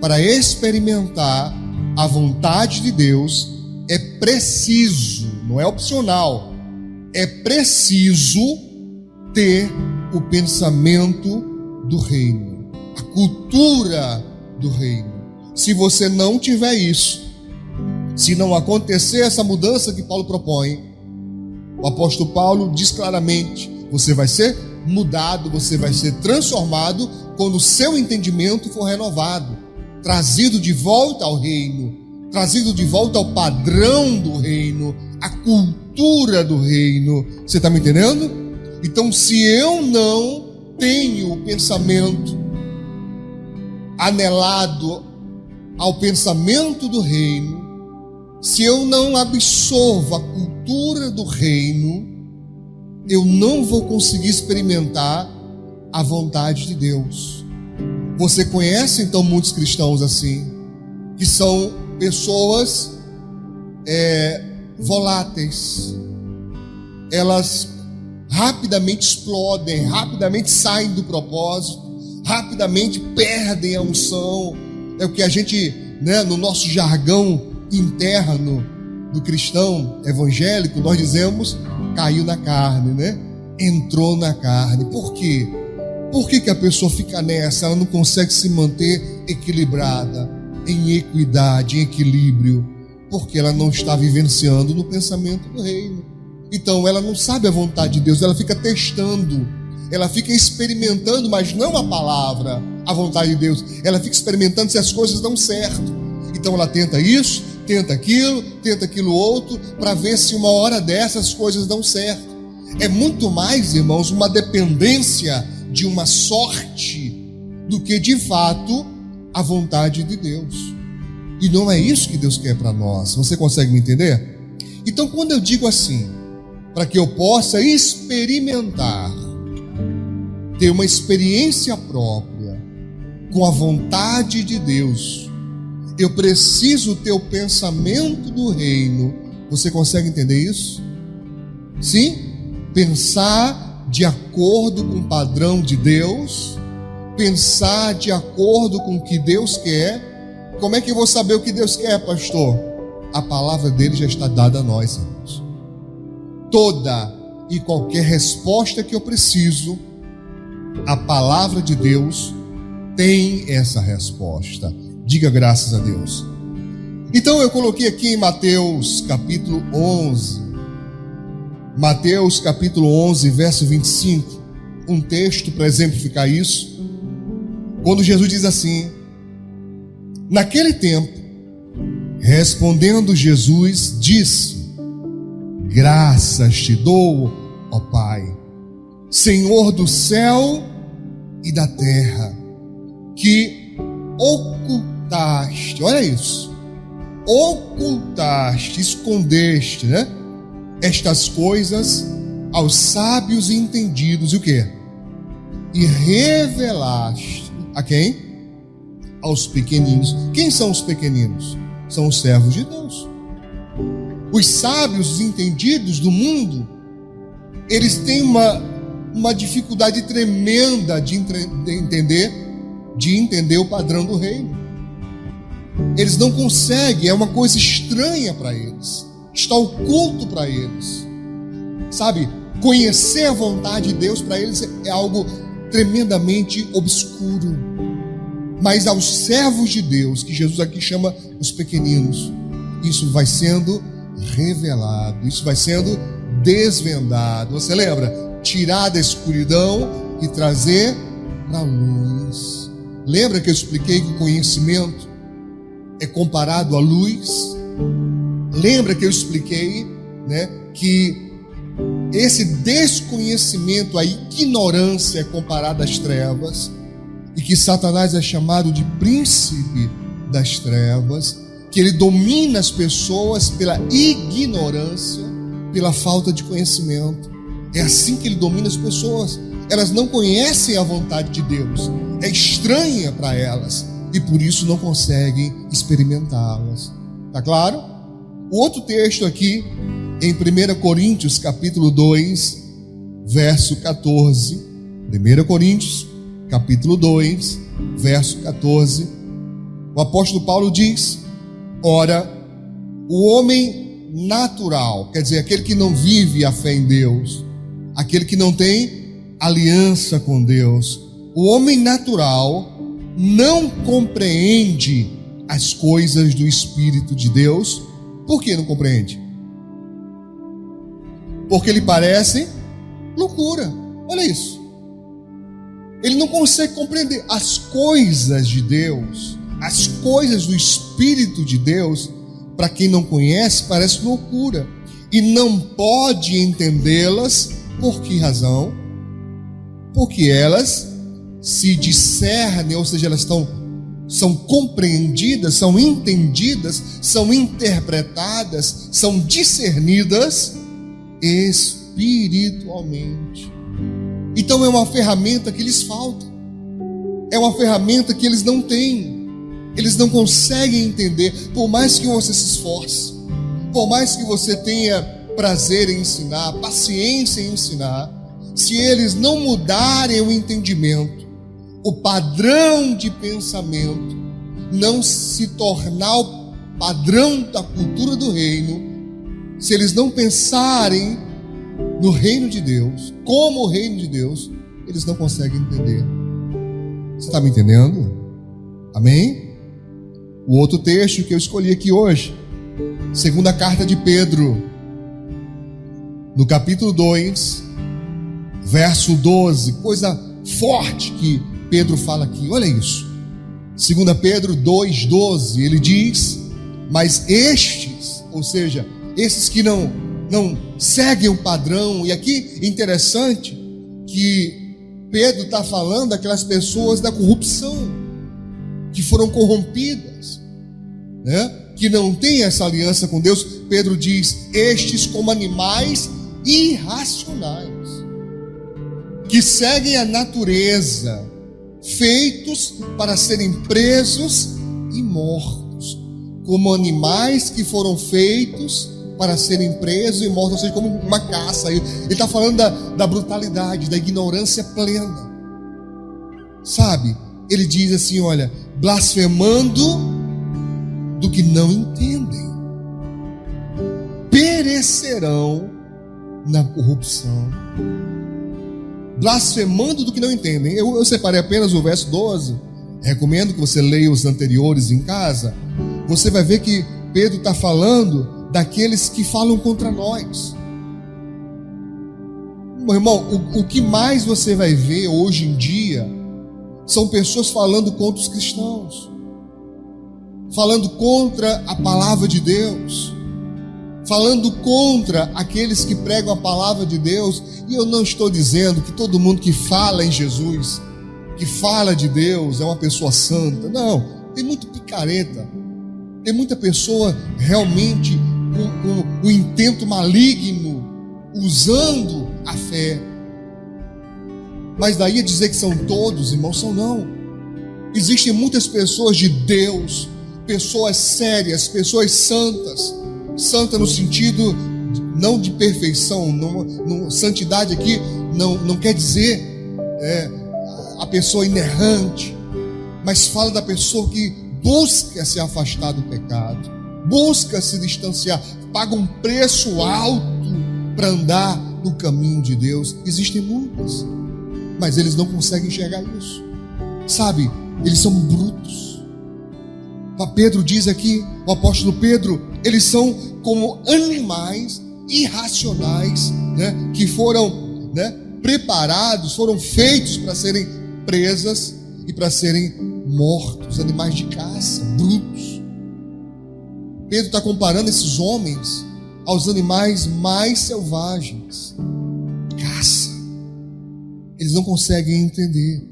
para experimentar a vontade de Deus, é preciso, não é opcional, é preciso ter o pensamento do reino, a cultura do reino. Se você não tiver isso, se não acontecer essa mudança que Paulo propõe, o apóstolo Paulo diz claramente: você vai ser mudado, você vai ser transformado quando o seu entendimento for renovado, trazido de volta ao reino, trazido de volta ao padrão do reino, à cultura do reino. Você está me entendendo? Então, se eu não tenho o pensamento anelado ao pensamento do reino, se eu não absorvo a cultura do reino, eu não vou conseguir experimentar a vontade de Deus. Você conhece então muitos cristãos assim, que são pessoas voláteis. Elas rapidamente explodem, rapidamente saem do propósito, rapidamente perdem a unção. É o que a gente, no nosso jargão interno do cristão evangélico, nós dizemos: caiu na carne, entrou na carne. Por quê? Por que a pessoa fica nessa? Ela não consegue se manter equilibrada, em equidade, em equilíbrio, porque ela não está vivenciando no pensamento do reino. Então ela não sabe a vontade de Deus, ela fica testando, ela fica experimentando, mas não a palavra, a vontade de Deus. Ela fica experimentando se as coisas dão certo. Então ela tenta isso, tenta aquilo outro, para ver se uma hora dessas as coisas dão certo. É muito mais, irmãos, uma dependência de uma sorte do que de fato a vontade de Deus. E não é isso que Deus quer para nós. Você consegue me entender? Então, quando eu digo assim, para que eu possa experimentar, ter uma experiência própria com a vontade de Deus, eu preciso ter o pensamento do reino. Você consegue entender isso? Sim? Pensar de acordo com o padrão de Deus, pensar de acordo com o que Deus quer. Como é que eu vou saber o que Deus quer, pastor? A palavra dele já está dada a nós, irmãos. Toda e qualquer resposta que eu preciso, a palavra de Deus tem essa resposta. Diga graças a Deus. Então eu coloquei aqui em Mateus capítulo 11, Mateus capítulo 11, verso 25, um texto para exemplificar isso, quando Jesus diz assim: naquele tempo, respondendo Jesus, disse: graças te dou, ó Pai, Senhor do céu e da terra, que ocultaste, olha isso, ocultaste, escondeste, estas coisas aos sábios e entendidos, e o quê? E revelaste a quem? Aos pequeninos. Quem são os pequeninos? São os servos de Deus. Os sábios, os entendidos do mundo, eles têm uma dificuldade tremenda de entender o padrão do reino. Eles não conseguem, é uma coisa estranha para eles, está oculto para eles, sabe? Conhecer a vontade de Deus para eles é algo tremendamente obscuro. Mas aos servos de Deus, que Jesus aqui chama os pequeninos, isso vai sendo revelado, isso vai sendo desvendado. Você lembra? Tirar da escuridão e trazer para a luz. Lembra que eu expliquei que o conhecimento é comparado à luz? Lembra que eu expliquei, que esse desconhecimento, a ignorância é comparada às trevas, e que Satanás é chamado de príncipe das trevas, que ele domina as pessoas pela ignorância, pela falta de conhecimento. É assim que ele domina as pessoas. Elas não conhecem a vontade de Deus, é estranha para elas, e por isso não conseguem experimentá-las. Tá claro? O outro texto aqui, em 1 Coríntios capítulo 2, verso 14. 1 Coríntios capítulo 2, verso 14. O apóstolo Paulo diz: ora, o homem natural, quer dizer, aquele que não vive a fé em Deus, aquele que não tem aliança com Deus, o homem natural não compreende as coisas do Espírito de Deus. Por que não compreende? Porque lhe parece loucura. Olha isso. Ele não consegue compreender as coisas de Deus, as coisas do Espírito de Deus. Para quem não conhece, parece loucura. E não pode entendê-las. Por que razão? Porque elas se discernem, ou seja, elas são compreendidas, são entendidas, são interpretadas, são discernidas espiritualmente. Então é uma ferramenta que lhes falta, é uma ferramenta que eles não têm, eles não conseguem entender. Por mais que você se esforce, por mais que você tenha prazer em ensinar, paciência em ensinar, se eles não mudarem o entendimento, o padrão de pensamento não se tornar o padrão da cultura do reino, se eles não pensarem no reino de Deus, como o reino de Deus, eles não conseguem entender. Você está me entendendo? Amém? O outro texto que eu escolhi aqui hoje, segunda carta de Pedro, no capítulo 2, verso 12, coisa forte que Pedro fala aqui, olha isso. 2 Pedro 2,12, ele diz: mas estes, ou seja, esses que não seguem o padrão. E aqui interessante que Pedro está falando daquelas pessoas da corrupção, que foram corrompidas, né? Que não têm essa aliança com Deus. Pedro diz: estes como animais irracionais, que seguem a natureza, feitos para serem presos e mortos, como animais que foram feitos para serem presos e mortos, ou seja, como uma caça. Ele está falando da brutalidade, da ignorância plena, sabe? Ele diz assim, olha, blasfemando do que não entendem, perecerão na corrupção. Blasfemando do que não entendem. Eu separei apenas o verso 12. Recomendo que você leia os anteriores em casa. Você vai ver que Pedro está falando daqueles que falam contra nós. Meu irmão, o que mais você vai ver hoje em dia são pessoas falando contra os cristãos, falando contra a palavra de Deus, falando contra aqueles que pregam a palavra de Deus. E eu não estou dizendo que todo mundo que fala em Jesus, que fala de Deus, é uma pessoa santa. Não, tem muito picareta, tem muita pessoa realmente com o intento maligno, usando a fé. Mas daí a dizer que são todos, irmãos, são não. Existem muitas pessoas de Deus, pessoas sérias, pessoas santas. Santa no sentido não de perfeição, santidade aqui não quer dizer a pessoa inerrante, mas fala da pessoa que busca se afastar do pecado, busca se distanciar, paga um preço alto para andar no caminho de Deus. Existem muitas, mas eles não conseguem enxergar isso, sabe? Eles são brutos. Pedro diz aqui, o apóstolo Pedro, eles são como animais irracionais, né? Que foram, né, preparados, foram feitos para serem presas e para serem mortos, animais de caça, brutos. Pedro está comparando esses homens aos animais mais selvagens, caça. Eles não conseguem entender.